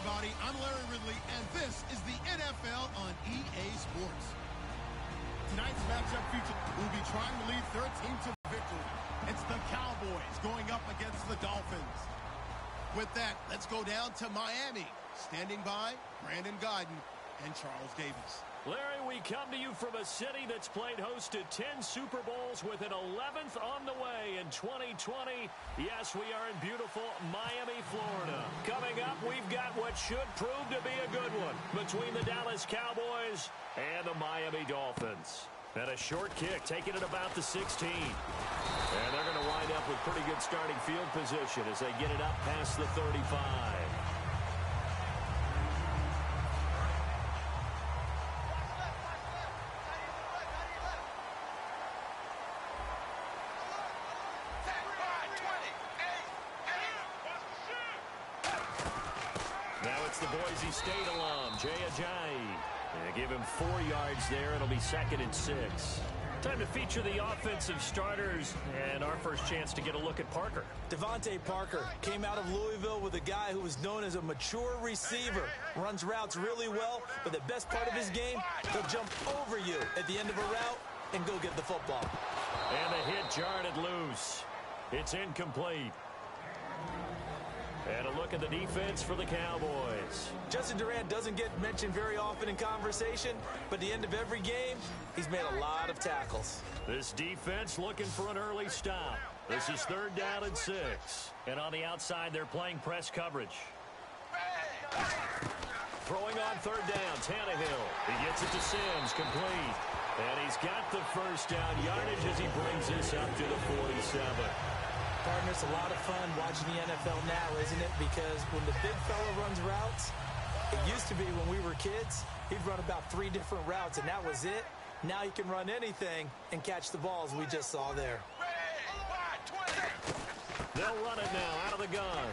everybody. I'm Larry Ridley, and this is the NFL on EA Sports. Tonight's matchup feature will be trying to lead their team to victory. It's the Cowboys going up against the Dolphins. With that, let's go down to Miami. Standing by, Brandon Godden and Charles Davis. Larry, we come to you from a city that's played host to 10 Super Bowls with an 11th on the way in 2020. Yes, we are in beautiful Miami, Florida. Coming up, we've got what should prove to be a good one between the Dallas Cowboys and the Miami Dolphins. And a short kick, taking it about the 16. And they're going to wind up with pretty good starting field position as they get it up past the 35. The Boise State alum, Jay Ajayi. And give him 4 yards there. It'll be 2nd and 6. Time to feature the offensive starters. And our first chance to get a look at Parker. Devontae Parker came out of Louisville with a guy who was known as a mature receiver. Runs routes really well, but the best part of his game, he'll jump over you at the end of a route and go get the football. And the hit jarred it loose. It's incomplete. And a look at the defense for the Cowboys. Justin Durant doesn't get mentioned very often in conversation, but at the end of every game, he's made a lot of tackles. This defense looking for an early stop. This is 3rd down and 6. And on the outside, they're playing press coverage. Throwing on 3rd down, Tannehill. He gets it to Sims, complete. And he's got the first down yardage as he brings this up to the 47. Partner, it's a lot of fun watching the NFL now, isn't it? Because when the big fella runs routes, it used to be when we were kids, he'd run about 3 different routes, and that was it. Now he can run anything and catch the balls we just saw there. They'll run it now out of the gun.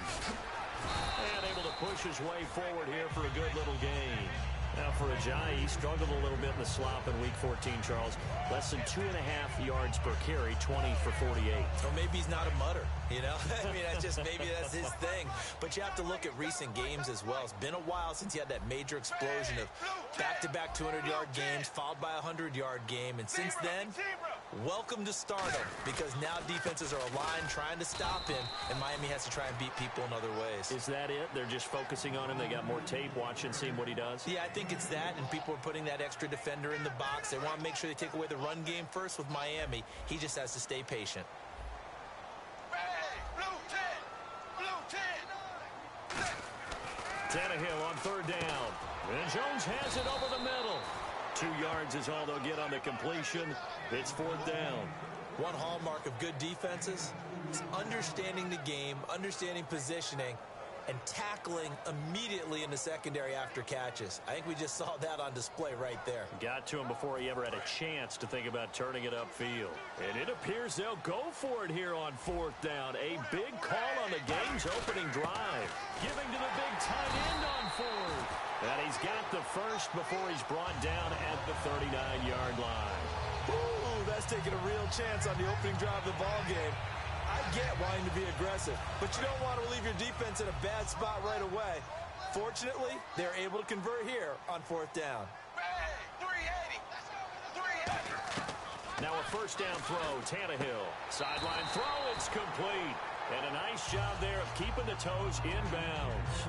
And able to push his way forward here for a good little gain. Now for Ajayi, he struggled a little bit in the slop in Week 14, Charles. Less than 2.5 yards per carry, 20 for 48. Or maybe he's not a mutter, you know? I mean, maybe that's his thing. But you have to look at recent games as well. It's been a while since he had that major explosion of back-to-back 200-yard games, followed by a 100-yard game. And since then, welcome to stardom, because now defenses are aligned trying to stop him, and Miami has to try and beat people in other ways. Is that it? They're just focusing on him? They got more tape, watching, seeing what he does? Yeah, I think it's that, and people are putting that extra defender in the box. They want to make sure they take away the run game first with Miami. He just has to stay patient. Tannehill on 3rd down. And Jones has it over the middle. 2 yards is all they'll get on the completion. It's 4th down. One hallmark of good defenses is understanding the game, understanding positioning, and tackling immediately in the secondary after catches. I think we just saw that on display right there. Got to him before he ever had a chance to think about turning it upfield. And it appears they'll go for it here on 4th down. A big call on the game's opening drive. Giving to the big tight end on 4th. And he's got the first before he's brought down at the 39-yard line. Ooh, that's taking a real chance on the opening drive of the ball game. I get wanting to be aggressive, but you don't want to leave your defense in a bad spot right away. Fortunately, they're able to convert here on 4th down. Now a 1st down throw, Tannehill. Sideline throw, it's complete. And a nice job there of keeping the toes inbounds.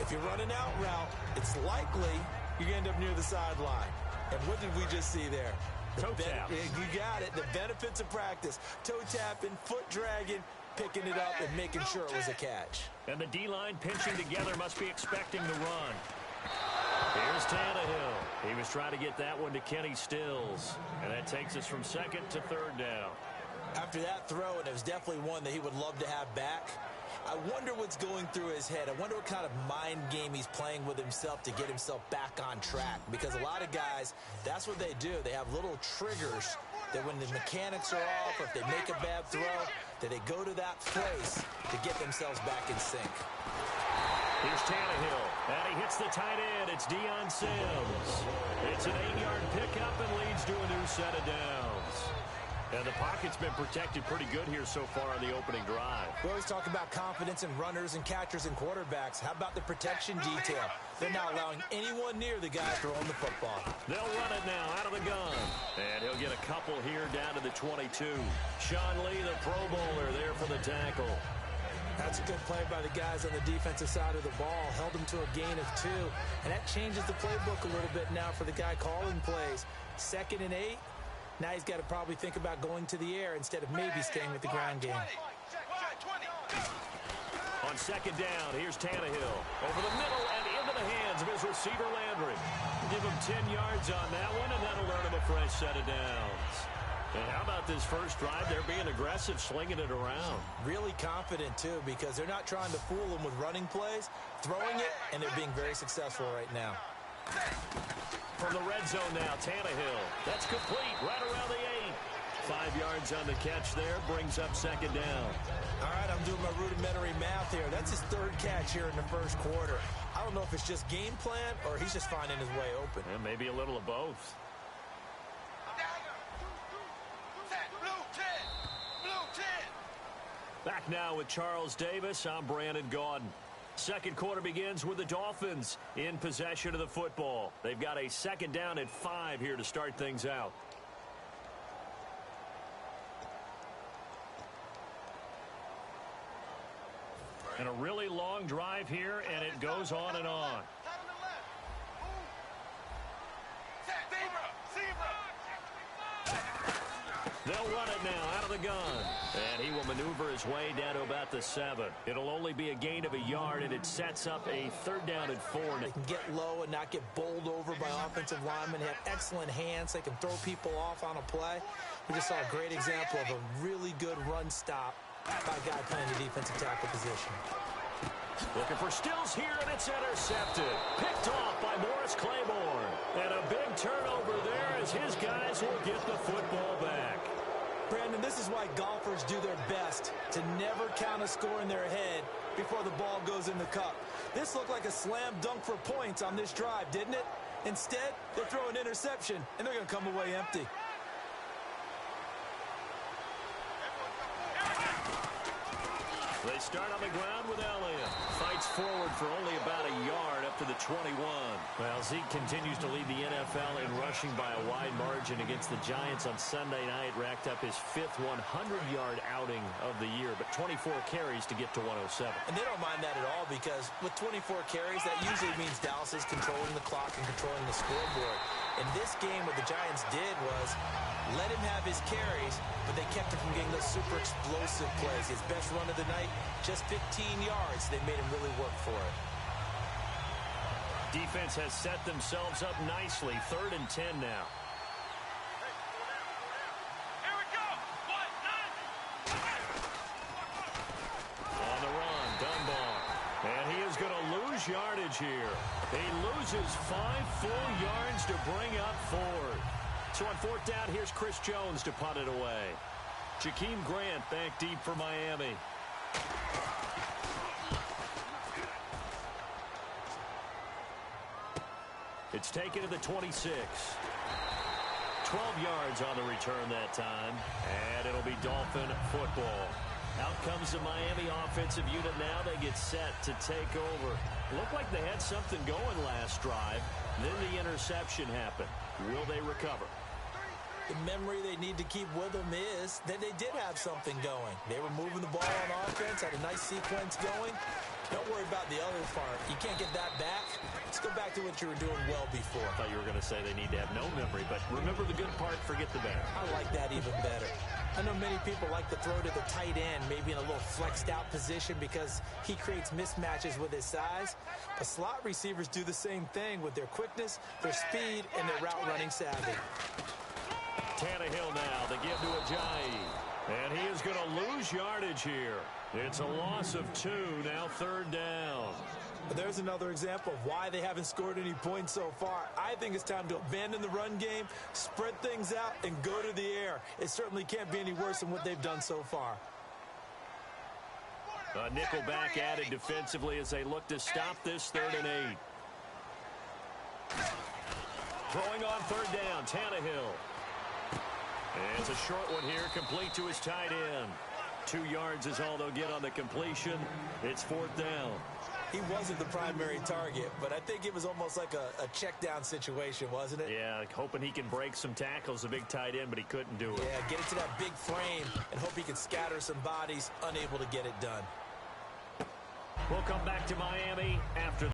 If you run an out route, it's likely you're going to end up near the sideline. And what did we just see there? Toe tap. You got it. The benefits of practice. Toe tapping, foot dragging, picking it up, and making sure it was a catch. And the D-line pinching together must be expecting the run. Here's Tannehill. He was trying to get that one to Kenny Stills. And that takes us from 2nd to 3rd down. After that throw, and it was definitely one that he would love to have back, I wonder what's going through his head. I wonder what kind of mind game he's playing with himself to get himself back on track. Because a lot of guys, that's what they do. They have little triggers that when the mechanics are off, or if they make a bad throw, that they go to that place to get themselves back in sync. Here's Tannehill, and he hits the tight end. It's Deion Sims. It's an 8-yard pickup and leads to a new set of downs. And the pocket's been protected pretty good here so far on the opening drive. We always talk about confidence in runners and catchers and quarterbacks. How about the protection detail? They're not allowing anyone near the guy throwing the football. They'll run it now out of the gun. And he'll get a couple here down to the 22. Sean Lee, the Pro Bowler, there for the tackle. That's a good play by the guys on the defensive side of the ball. Held him to a gain of 2. And that changes the playbook a little bit now for the guy calling plays. 2nd and 8. Now he's got to probably think about going to the air instead of maybe staying with the ground game. On 2nd down, here's Tannehill. Over the middle and into the hands of his receiver, Landry. Give him 10 yards on that one, and that'll earn him a fresh set of downs. And how about this first drive? They're being aggressive, slinging it around. Really confident, too, because they're not trying to fool them with running plays, throwing it, and they're being very successful right now. From the red zone now, Tannehill. That's complete, right around the 8. 5 yards on the catch there, brings up 2nd down. All right, I'm doing my rudimentary math here. That's his 3rd catch here in the first quarter. I don't know if it's just game plan or he's just finding his way open. And maybe a little of both. Back now with Charles Davis. I'm Brandon Gaudin. Second quarter begins with the Dolphins in possession of the football. They've got a 2nd down at 5 here to start things out. And a really long drive here, and it goes on and on. They'll run it now out of the gun. And he will maneuver his way down to about the 7. It'll only be a gain of a yard, and it sets up a 3rd down at 4. They can get low and not get bowled over by offensive linemen. They have excellent hands. They can throw people off on a play. We just saw a great example of a really good run stop by a guy playing the defensive tackle position. Looking for Stills here, and it's intercepted. Picked off by Morris Claiborne. And a big turnover there as his guys will get the football back. Brandon, this is why golfers do their best to never count a score in their head before the ball goes in the cup. This looked like a slam dunk for points on this drive, didn't it? Instead, they throw an interception, and they're going to come away empty. They start on the ground with Elliott. Fights forward for only about a yard up to the 21. Well, Zeke continues to lead the NFL in rushing by a wide margin against the Giants on Sunday night. Racked up his 5th 100-yard outing of the year, but 24 carries to get to 107. And they don't mind that at all because with 24 carries, that usually means Dallas is controlling the clock and controlling the scoreboard. In this game, what the Giants did was let him have his carries, but they kept him from getting those super explosive plays. His best run of the night, just 15 yards. They made him really work for it. Defense has set themselves up nicely. 3rd and 10 now. Here we go. On the run, Dunbar. And he is going to lose yardage here. He loses 5 full yards to bring up 4th. So on 4th down, here's Chris Jones to punt it away. Jakeem Grant back deep for Miami. It's taken to the 26. 12 yards on the return that time. And it'll be Dolphin football. Out comes the Miami offensive unit now. They get set to take over. Looked like they had something going last drive. Then the interception happened. Will they recover? The memory they need to keep with them is that they did have something going. They were moving the ball on offense, had a nice sequence going. Don't worry about the other part. You can't get that back. Let's go back to what you were doing well before. I thought you were going to say they need to have no memory, but remember the good part, forget the bad. I like that even better. I know many people like to throw to the tight end, maybe in a little flexed out position because he creates mismatches with his size. But slot receivers do the same thing with their quickness, their speed, and their route running savvy. Tannehill now, they give to Ajayi. And he is going to lose yardage here. It's a loss of 2, now 3rd down. There's another example of why they haven't scored any points so far. I think it's time to abandon the run game, spread things out, and go to the air. It certainly can't be any worse than what they've done so far. A nickel back added defensively as they look to stop this 3rd and 8. Throwing on 3rd down, Tannehill. And it's a short one here, complete to his tight end. 2 yards is all they'll get on the completion. It's 4th down. He wasn't the primary target, but I think it was almost like a check down situation, wasn't it? Yeah, hoping he can break some tackles, a big tight end, but he couldn't do it. Yeah, get it to that big frame and hope he can scatter some bodies, unable to get it done. We'll come back to Miami after this.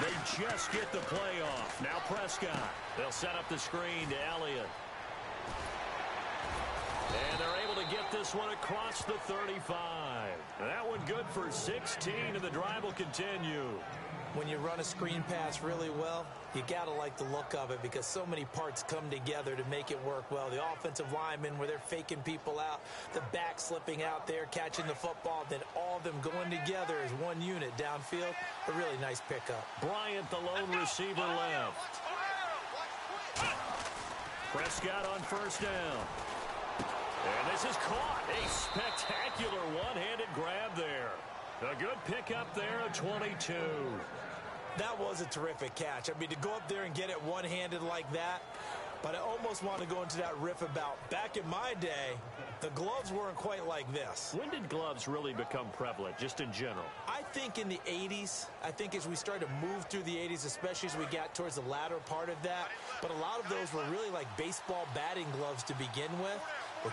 They just get the play off. Now Prescott. They'll set up the screen to Elliott. And they're able to get this one across the 35. That one good for 16, and the drive will continue. When you run a screen pass really well, you got to like the look of it because so many parts come together to make it work well. The offensive linemen, where they're faking people out, the back slipping out there, catching the football, then all of them going together as one unit downfield. A really nice pickup. Bryant, the lone receiver, left. Prescott on 1st down. And this is caught. A spectacular one-handed grab there. A good pickup there of 22. That was a terrific catch. I mean, to go up there and get it one-handed like that, but I almost want to go into that riff about back in my day, the gloves weren't quite like this. When did gloves really become prevalent, just in general? I think in the 80s. I think as we started to move through the 80s, especially as we got towards the latter part of that. But a lot of those were really like baseball batting gloves to begin with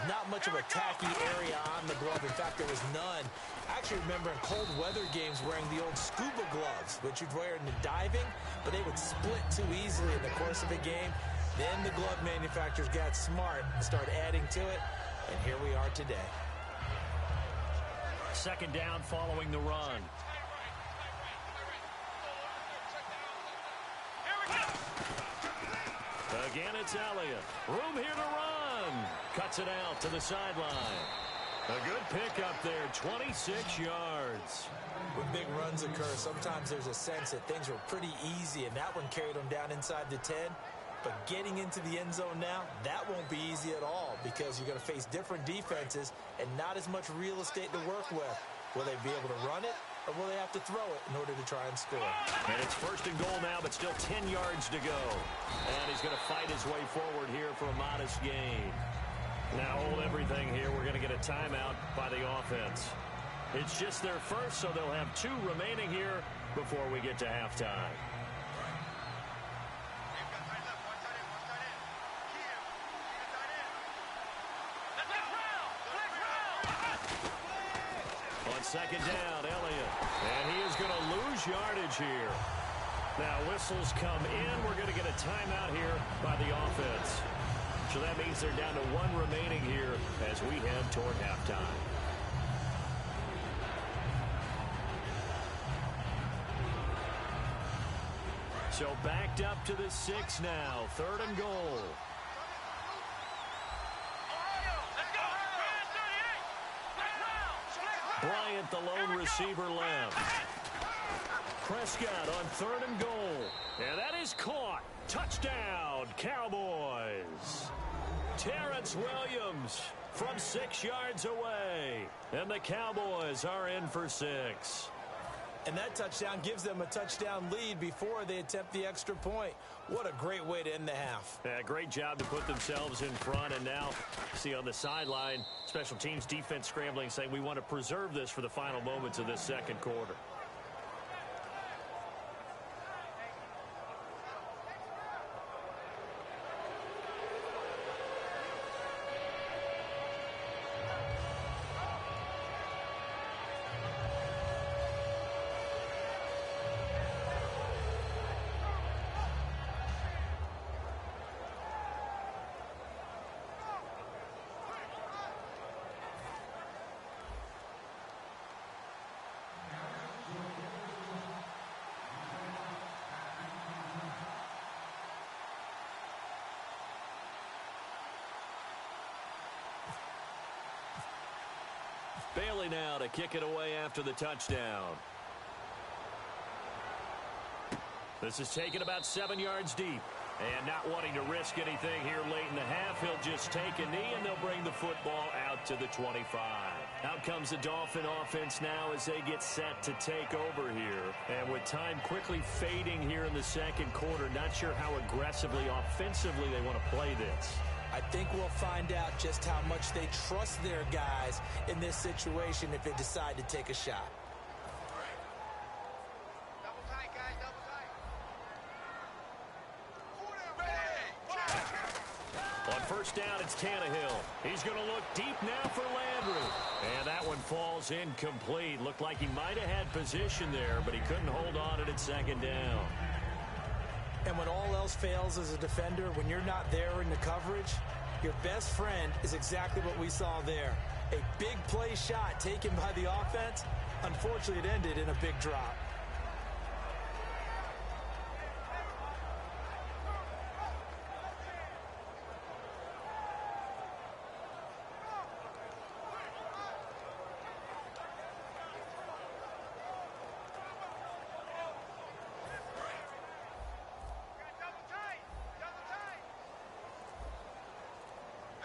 not much of a tacky area on the glove. In fact, there was none. I actually remember in cold weather games wearing the old scuba gloves, which you'd wear in the diving, but they would split too easily in the course of a game. Then the glove manufacturers got smart and started adding to it, and here we are today. 2nd down following the run. Again, it's Elliott. Room here to run. Cuts it out to the sideline. A good pickup there, 26 yards. When big runs occur, sometimes there's a sense that things were pretty easy, and that one carried them down inside the 10. But getting into the end zone now, that won't be easy at all because you're going to face different defenses and not as much real estate to work with. Will they be able to run it, or will they have to throw it in order to try and score? And it's 1st and goal now, but still 10 yards to go. And he's going to fight his way forward here for a modest gain. Now hold everything here. We're going to get a timeout by the offense. It's just their first, so they'll have 2 remaining here before we get to halftime. On 2nd down, Elliott. And he is going to lose yardage here. Now whistles come in. We're going to get a timeout here by the offense. So that means they're down to 1 remaining here as we head toward halftime. So backed up to the 6 now. 3rd and goal. Bryant, the lone receiver, left. Prescott on 3rd and goal. And that is caught. Touchdown, Cowboys. Terrence Williams from 6 yards away. And the Cowboys are in for 6. And that touchdown gives them a touchdown lead before they attempt the extra point. What a great way to end the half. Yeah, great job to put themselves in front. And now, see on the sideline, special teams defense scrambling, saying we want to preserve this for the final moments of this 2nd quarter. Bailey now to kick it away after the touchdown. This is taken about 7 yards deep. And not wanting to risk anything here late in the half, he'll just take a knee, and they'll bring the football out to the 25. Out comes the Dolphin offense now as they get set to take over here. And with time quickly fading here in the second quarter, not sure how aggressively, offensively they want to play this. I think we'll find out just how much they trust their guys in this situation if they decide to take a shot. On first down, it's Tannehill. He's going to look deep now for Landry. And that one falls incomplete. Looked like he might have had position there, but he couldn't hold on at second down. And when all else fails as a defender, when you're not there in the coverage, your best friend is exactly what we saw there. A big play shot taken by the offense. Unfortunately, it ended in a big drop.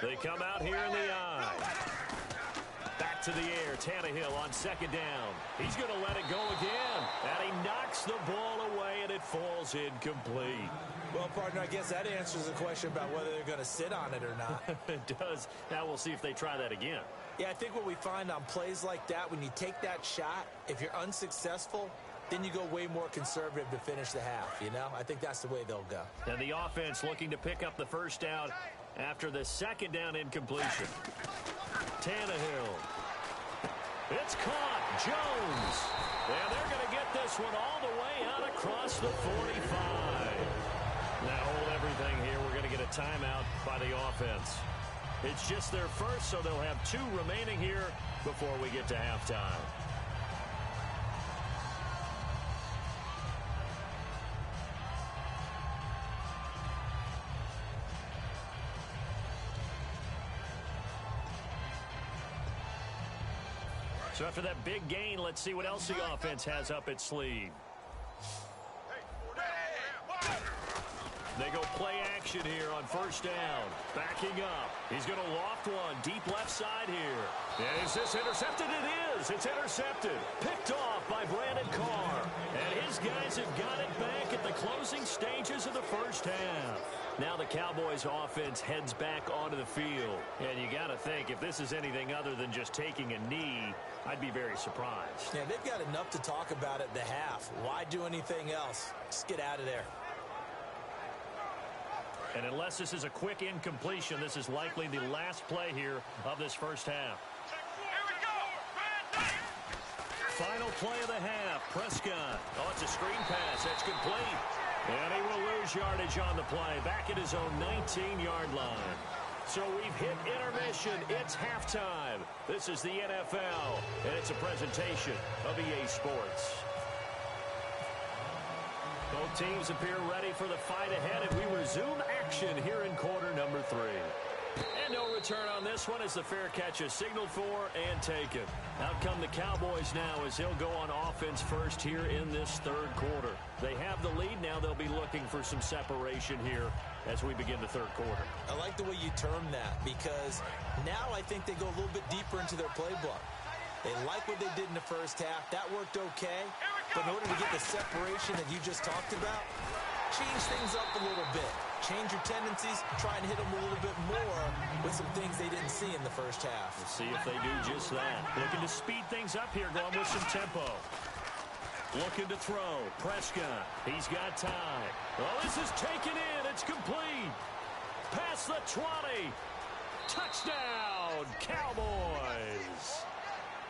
They come out here in the eye. Back to the air. Tannehill on second down. He's going to let it go again. And he knocks the ball away, and it falls incomplete. Well, partner, I guess that answers the question about whether they're going to sit on it or not. It does. Now we'll see if they try that again. Yeah, I think what we find on plays like that, when you take that shot, if you're unsuccessful, then you go way more conservative to finish the half, you know? I think that's the way they'll go. And the offense looking to pick up the first down after the second down incompletion. Tannehill. It's caught. Jones. And they're going to get this one all the way out across the 45. Now hold everything here. We're going to get a timeout by the offense. It's just their first, so they'll have 2 remaining here before we get to halftime. So after that big gain, let's see what else the offense has up its sleeve. They go play action here on first down. Backing up. He's going to loft one. Deep left side here. And is this intercepted? It is. It's intercepted. Picked off by Brandon Carr. And his guys have got it back at the closing stages of the first half. Now the Cowboys offense heads back onto the field. And you got to think, if this is anything other than just taking a knee, I'd be very surprised. Yeah, they've got enough to talk about at the half. Why do anything else? Just get out of there. And unless this is a quick incompletion, this is likely the last play here of this first half. Final play of the half. Prescott. Oh, it's a screen pass. That's complete. And he will lose yardage on the play. Back at his own 19-yard line. So we've hit intermission. It's halftime. This is the NFL, and it's a presentation of EA Sports. Both teams appear ready for the fight ahead, and we resume action here in quarter number 3. And no return on this one as the fair catch is signaled for and taken. Out come the Cowboys now as they'll go on offense first here in this third quarter. They have the lead. Now they'll be looking for some separation here as we begin the third quarter. I like the way you term that because now I think they go a little bit deeper into their playbook. They like what they did in the first half. That worked okay. But in order to get the separation that you just talked about, change things up a little bit. Change your tendencies, try and hit them a little bit more with some things they didn't see in the first half. We'll see if they do just that. Looking to speed things up here, going with some tempo. Looking to throw. Prescott. He's got time. Oh, this is taken in. It's complete. Past the 20. Touchdown, Cowboys.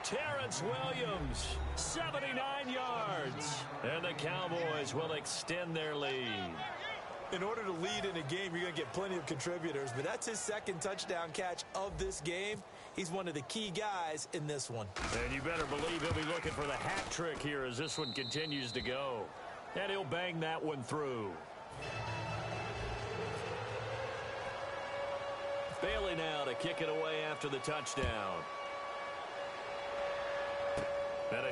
Terrence Williams, 79 yards. And the Cowboys will extend their lead. In order to lead in a game, you're going to get plenty of contributors, but that's his second touchdown catch of this game. He's one of the key guys in this one. And you better believe he'll be looking for the hat trick here as this one continues to go. And he'll bang that one through. Bailey now to kick it away after the touchdown.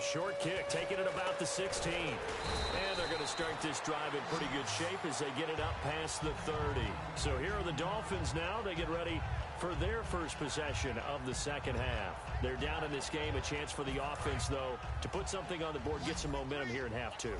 short kick, taking it about the 16. And they're going to start this drive in pretty good shape as they get it up past the 30. So here are the Dolphins now. They get ready for their first possession of the second half. They're down in this game. A chance for the offense, though, to put something on the board, get some momentum here in half two.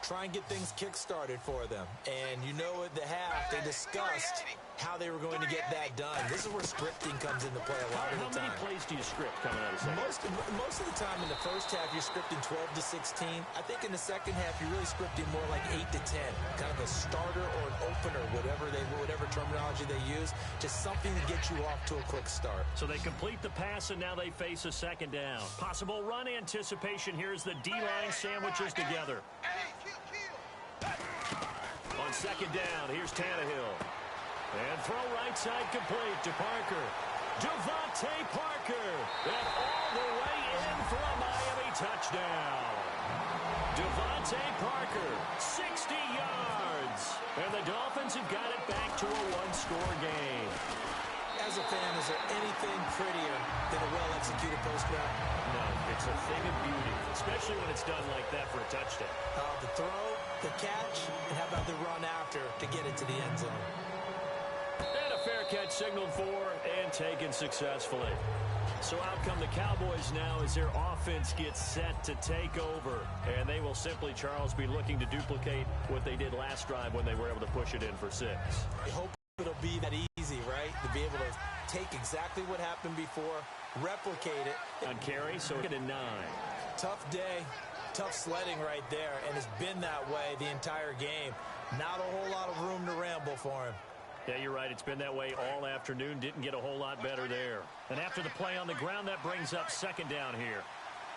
Try and get things kick-started for them. And you know at the half, they discussed how they were going to get that done. This is where scripting comes into play a lot of the time. How many plays do you script coming out of the second? Most of the time in the first half, you're scripting 12 to 16. I think in the second half, you're really scripting more like 8 to 10. Kind of a starter or an opener, whatever terminology they use. Just something to get you off to a quick start. So they complete the pass, and now they face a second down. Possible run anticipation here as the D-line sandwiches together. On second down, here's Tannehill. And throw right side complete to Parker. Devontae Parker. And all the way in for a Miami touchdown. Devontae Parker, 60 yards. And the Dolphins have got it back to a one-score game. As a fan, is there anything prettier than a well-executed post route? No, it's a thing of beauty, especially when it's done like that for a touchdown. The throw, the catch, and how about the run after to get it to the end zone? And a fair catch signaled for and taken successfully. So out come the Cowboys now as their offense gets set to take over. And they will simply, Charles, be looking to duplicate what they did last drive when they were able to push it in for 6. I hope it'll be that easy, right? To be able to take exactly what happened before, replicate it. On carry, so get a 9. Tough day, tough sledding right there, and it's been that way the entire game. Not a whole lot of room to ramble for him. Yeah, you're right. It's been that way all afternoon. Didn't get a whole lot better there. And after the play on the ground, that brings up second down here.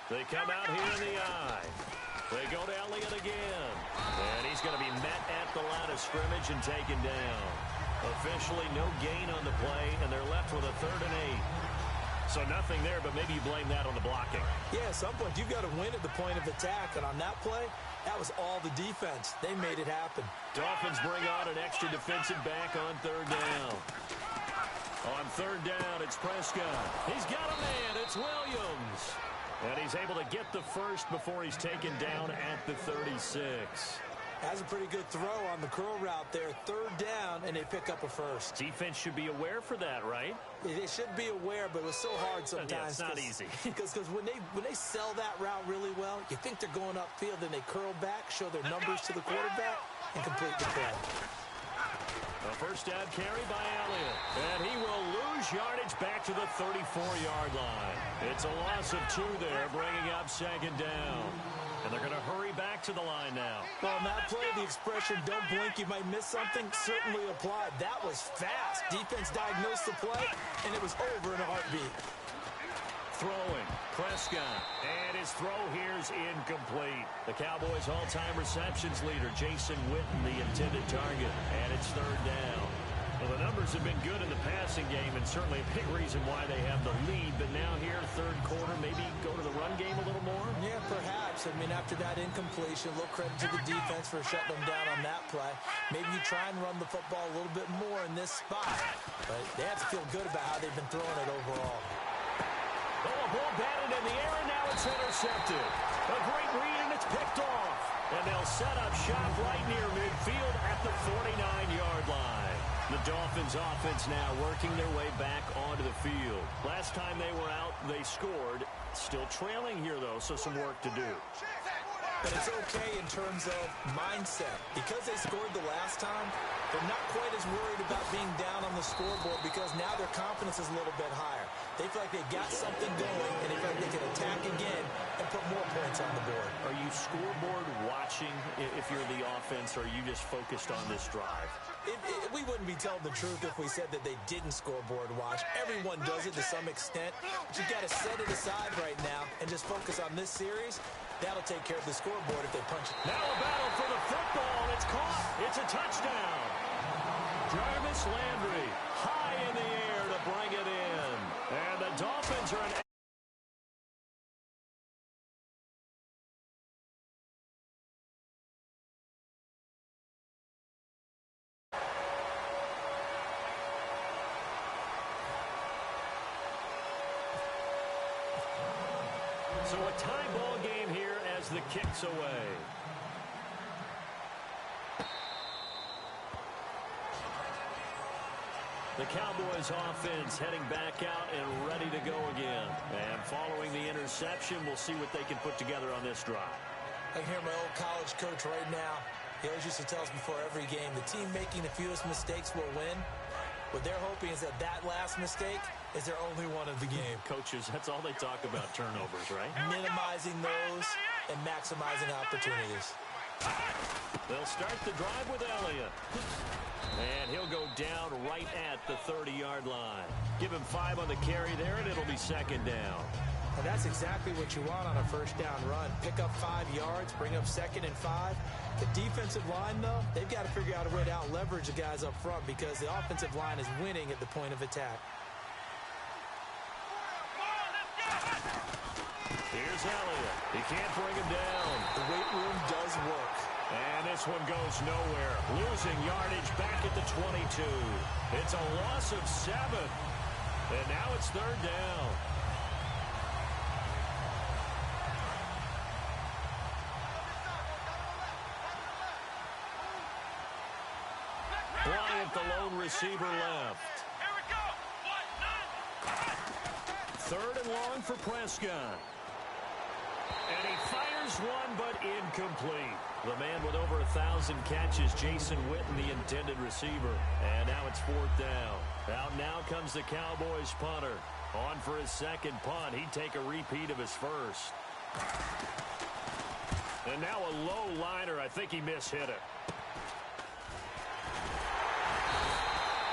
They come out here in the eye. They go to Elliott again. And he's going to be met at the line of scrimmage and taken down. Officially no gain on the play, and they're left with a 3rd and 8. So nothing there, but maybe you blame that on the blocking. Yeah, at some point, you've got to win at the point of attack. And on that play, that was all the defense. They made it happen. Dolphins bring on an extra defensive back on 3rd down. On 3rd down, it's Prescott. He's got a man. It's Williams. And he's able to get the first before he's taken down at the 36. Has a pretty good throw on the curl route there. 3rd down, and they pick up a first. Defense should be aware for that, right? They should be aware, but it was so hard sometimes. Yeah, it's not easy. Because when they sell that route really well, you think they're going upfield, then they curl back, show their numbers to the quarterback, and complete the play. A first down carry by Elliott. And he will lose yardage back to the 34-yard line. It's a loss of 2 there, bringing up second down. And they're going to hurry back to the line now. Well, on that play, the expression, don't blink, you might miss something, certainly applied. That was fast. Defense diagnosed the play, and it was over in a heartbeat. Throwing, Prescott, and his throw here's incomplete. The Cowboys' all-time receptions leader, Jason Witten, the intended target, and it's 3rd down. Well, the numbers have been good in the passing game, and certainly a big reason why they have the lead. But now here, 3rd quarter, maybe go to the run game a little more? Yeah, perhaps. I mean, after that incompletion, a little credit to the defense for shutting them down on that play. Maybe you try and run the football a little bit more in this spot. But they have to feel good about how they've been throwing it overall. Oh, a ball batted in the air, and now it's intercepted. A great read, and it's picked off. And they'll set up shop right near midfield at the 49-yard line. The Dolphins offense now working their way back onto the field. Last time they were out, they scored. Still trailing here, though, so some work to do. But it's okay in terms of mindset. Because they scored the last time, they're not quite as worried about being down on the scoreboard because now their confidence is a little bit higher. They feel like they've got something going, and they feel like they can attack again and put more points on the board. Are you scoreboard watching if you're the offense, or are you just focused on this drive? We wouldn't be telling the truth if we said that they didn't scoreboard watch. Everyone does it to some extent. But you've got to set it aside right now and just focus on this series. That'll take care of the scoreboard if they punch it. Now a battle for the football. It's caught. It's a touchdown. Jarvis Landry high in the air to bring it in. And the Dolphins are an So a tie ball game here as the kick's away. The Cowboys offense heading back out and ready to go again. And following the interception, we'll see what they can put together on this drive. I hear my old college coach right now. He always used to tell us before every game, the team making the fewest mistakes will win. What they're hoping is that that last mistake is their only one of the game. Coaches, that's all they talk about, turnovers, right? Minimizing those and maximizing opportunities. They'll start the drive with Elliott. And he'll go down right at the 30-yard line. Give him 5 on the carry there, and it'll be second down. And that's exactly what you want on a first down run. Pick up 5 yards, bring up 2nd and 5. The defensive line, though, they've got to figure out a way to out-leverage the guys up front because the offensive line is winning at the point of attack. Here's Elliott. He can't bring him down. The weight room does work. And this one goes nowhere. Losing yardage back at the 22. It's a loss of 7. And now it's 3rd down. Bryant, the lone receiver, left. Here we go. 3rd and long for Prescott. And he fires one, but incomplete. The man with over 1,000 catches, Jason Witten, the intended receiver. And now it's 4th down. Out now comes the Cowboys punter. On for his second punt. He'd take a repeat of his first. And now a low liner. I think he mishit it.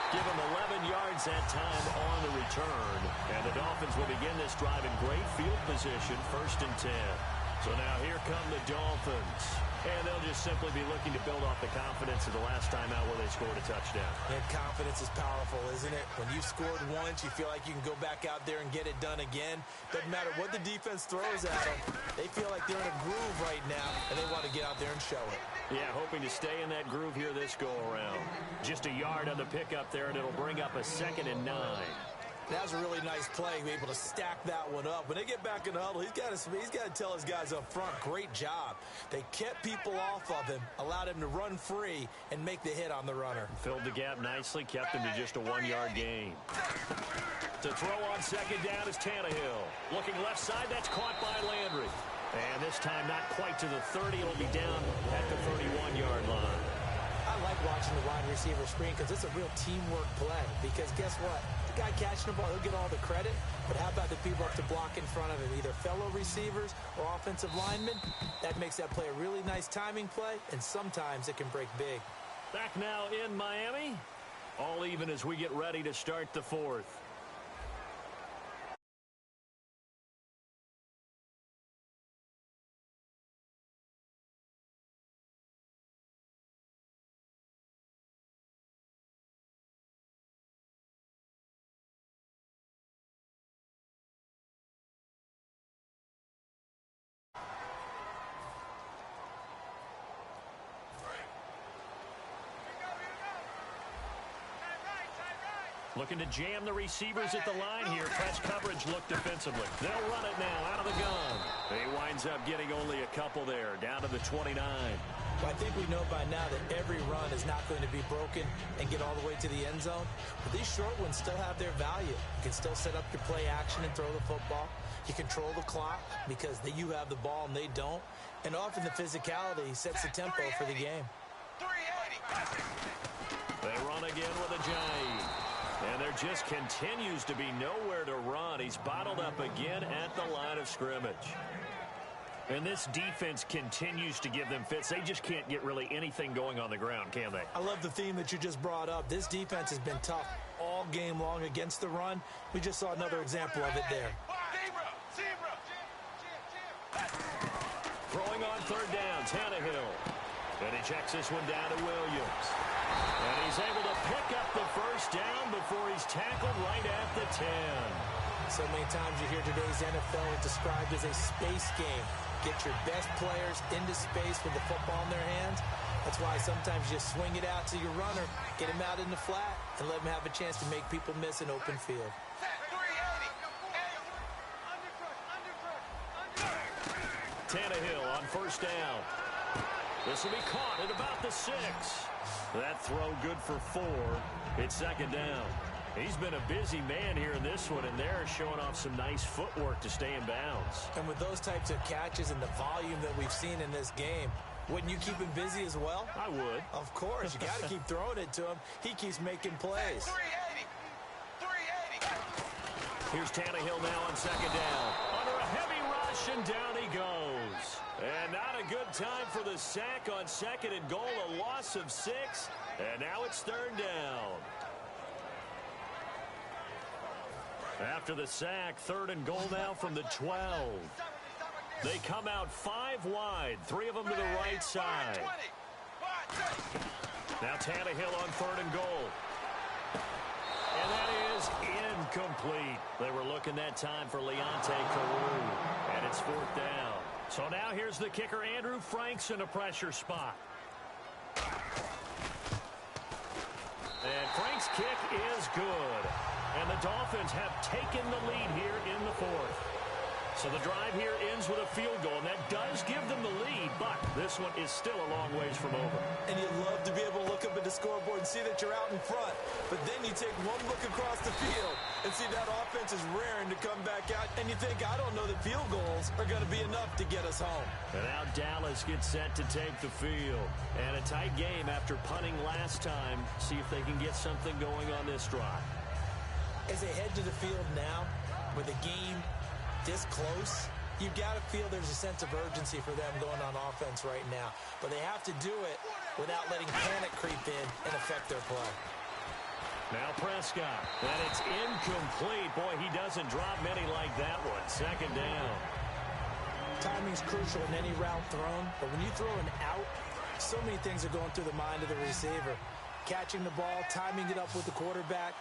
Give him 11 yards that time on the return. And the Dolphins will begin this drive in great field position, 1st and 10. So now here come the Dolphins. And they'll just simply be looking to build off the confidence of the last time out where they scored a touchdown. And confidence is powerful, isn't it? When you've scored once, you feel like you can go back out there and get it done again. Doesn't matter what the defense throws at them. They feel like they're in a groove right now, and they want to get out there and show it. Yeah, hoping to stay in that groove here this go-around. Just a yard on the pickup there, and it'll bring up a 2nd and 9. That was a really nice play, be able to stack that one up. When they get back in the huddle, he's got to tell his guys up front, great job. They kept people off of him, allowed him to run free, and make the hit on the runner. Filled the gap nicely, kept him to just a 1-yard gain. To throw on 2nd down is Tannehill. Looking left side, that's caught by Landry. And this time not quite to the 30. It'll be down at the 31-yard line. I like watching the wide receiver screen because it's a real teamwork play. Because guess what? The guy catching the ball, he'll get all the credit. But how about the people up to block in front of him? Either fellow receivers or offensive linemen. That makes that play a really nice timing play. And sometimes it can break big. Back now in Miami. All even as we get ready to start the 4th. Looking to jam the receivers at the line here. Press coverage look defensively. They'll run it now out of the gun. He winds up getting only a couple there, down to the 29. Well, I think we know by now that every run is not going to be broken and get all the way to the end zone. But these short ones still have their value. You can still set up your play action and throw the football. You control the clock because you have the ball and they don't. And often the physicality sets the tempo for the game. They run again with a J. And there just continues to be nowhere to run. He's bottled up again at the line of scrimmage. And this defense continues to give them fits. They just can't get really anything going on the ground, can they? I love the theme that you just brought up. This defense has been tough all game long against the run. We just saw another example of it there. Throwing on 3rd down, Tannehill. And he checks this one down to Williams. And he's able to pick up the 1st down before he's tackled right at the 10. So many times you hear today's NFL described as a space game. Get your best players into space with the football in their hands. That's why sometimes you just swing it out to your runner, get him out in the flat, and let him have a chance to make people miss an open field. Tannehill on first down. This will be caught at about the 6. That throw good for 4. It's second down. He's been a busy man here in this one, and they're showing off some nice footwork to stay in bounds. And with those types of catches and the volume that we've seen in this game, wouldn't you keep him busy as well? I would. Of course. You got to keep throwing it to him. He keeps making plays. 380. Here's Tannehill now on second down. Under a heavy rush, and down he goes. And not a good time for the sack on second and goal, a loss of 6. And now it's third down. After the sack, third and goal now from the 12. They come out 5 wide, 3 of them to the right side. Now Tannehill on third and goal. And that is incomplete. They were looking that time for Leonte Carew. And it's fourth down. So now here's the kicker, Andrew Franks, in a pressure spot. And Frank's kick is good. And the Dolphins have taken the lead here in the fourth. So the drive here ends with a field goal, and that does give them the lead, but this one is still a long ways from over. And you'd love to be able to look up at the scoreboard and see that you're out in front. But then you take one look across the field and see that offense is raring to come back out, and you think, I don't know that field goals are going to be enough to get us home. And now Dallas gets set to take the field. And a tight game after punting last time. See if they can get something going on this drive. As they head to the field now, with a game this close, you've got to feel there's a sense of urgency for them going on offense right now. But they have to do it without letting panic creep in and affect their play. Now Prescott, and it's incomplete. Boy, he doesn't drop many like that one. Second down. Timing's crucial in any route thrown, but when you throw an out, so many things are going through the mind of the receiver. Catching the ball, timing it up with the quarterback.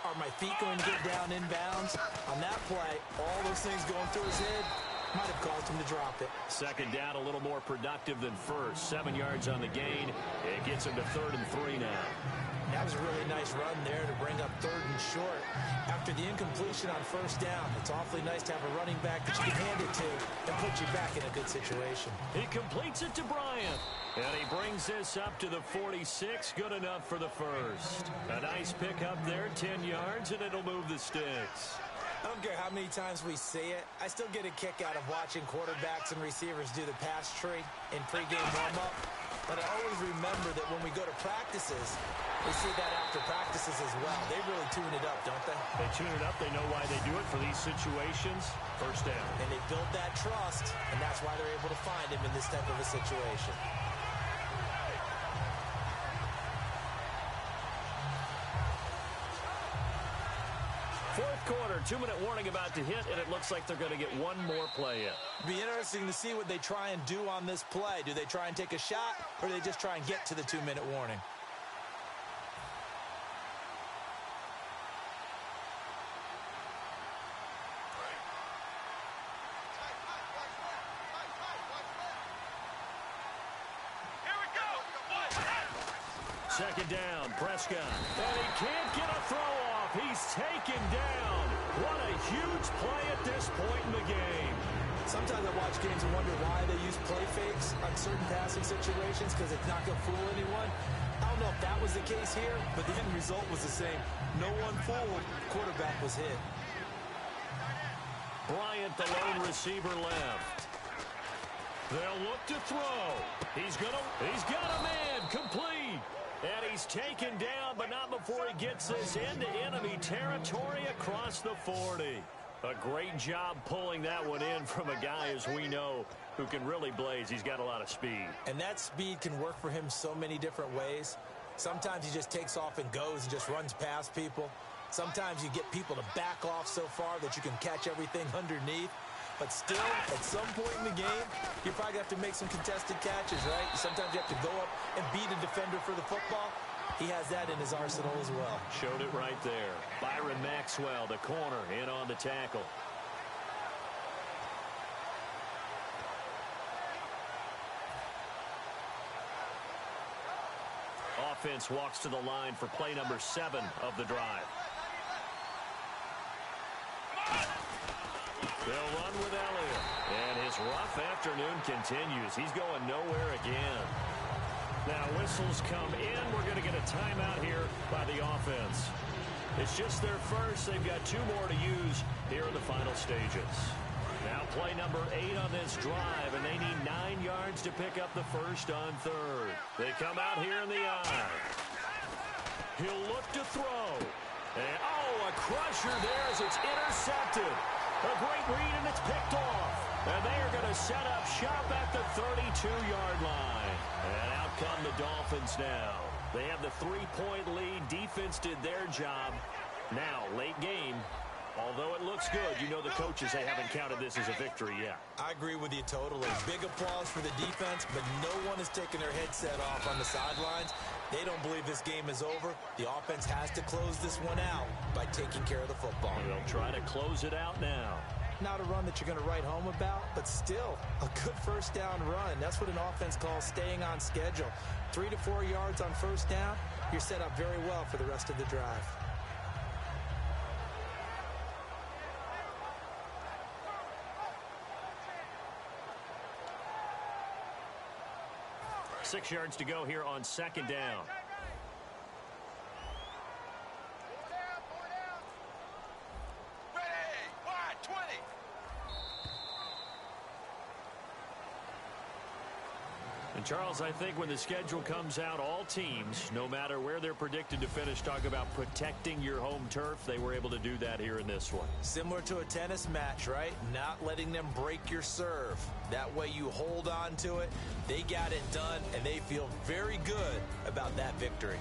Are my feet going to get down inbounds? On that play, all those things going through his head might have caused him to drop it. Second down, a little more productive than first. 7 yards on the gain. It gets him to 3rd and 3 now. That was a really nice run there to bring up 3rd and short. After the incompletion on first down, it's awfully nice to have a running back that you can hand it to and put you back in a good situation. He completes it to Bryant. And he brings this up to the 46. Good enough for the first. A nice pickup there, 10 yards, and it'll move the sticks. I don't care how many times we see it. I still get a kick out of watching quarterbacks and receivers do the pass tree in pregame warm-up. But I always remember that when we go to practices, we see that after practices as well. They really tune it up, don't they? They tune it up. They know why they do it for these situations. First down. And they build that trust, and that's why they're able to find him in this type of a situation. Fourth quarter, 2-minute warning about to hit, and it looks like they're going to get one more play in. Be interesting to see what they try and do on this play. Do they try and take a shot, or do they just try and get to the 2-minute warning? Second down, Prescott. And he can't get a throw off. He's taken down. What a huge play at this point in the game. Sometimes I watch games and wonder why they use play fakes on certain passing situations because it's not going to fool anyone. I don't know if that was the case here, but the end result was the same. No one fooled. Quarterback was hit. Bryant, the lone receiver, left. They'll look to throw. He's got a man, complete. And he's taken down, but not before he gets this into enemy territory across the 40. A great job pulling that one in from a guy, as we know, who can really blaze. He's got a lot of speed. And that speed can work for him so many different ways. Sometimes he just takes off and goes and just runs past people. Sometimes you get people to back off so far that you can catch everything underneath. But still, at some point in the game, you probably have to make some contested catches, right? Sometimes you have to go up and beat a defender for the football. He has that in his arsenal as well. Showed it right there. Byron Maxwell, the corner, in on the tackle. Offense walks to the line for play number 7 of the drive. They'll run with Elliott. And his this rough afternoon continues. He's going nowhere again. Now whistles come in. We're going to get a timeout here by the offense. It's just their first. They've got 2 more to use here in the final stages. Now play number 8 on this drive, and they need 9 yards to pick up the first on 3rd. They come out here in the eye. He'll look to throw. And, a crusher there as it's intercepted. A great read, and it's picked off. And they are going to set up shop at the 32-yard line. And out come the Dolphins now. They have the 3-point lead. Defense did their job. Now, late game. Although it looks good, you know the coaches, they haven't counted this as a victory yet. I agree with you totally. Big applause for the defense, but no one is taking their headset off on the sidelines. They don't believe this game is over. The offense has to close this one out by taking care of the football. They'll try to close it out now. Not a run that you're going to write home about, but still a good first down run. That's what an offense calls staying on schedule. 3 to 4 yards on first down, you're set up very well for the rest of the drive. Six yards to go here on second down. Ready, wide, 20. And Charles, I think when the schedule comes out, all teams, no matter where they're predicted to finish, talk about protecting your home turf. They were able to do that here in this one. Similar to a tennis match, right? Not letting them break your serve. That way you hold on to it. They got it done, and they feel very good about that victory.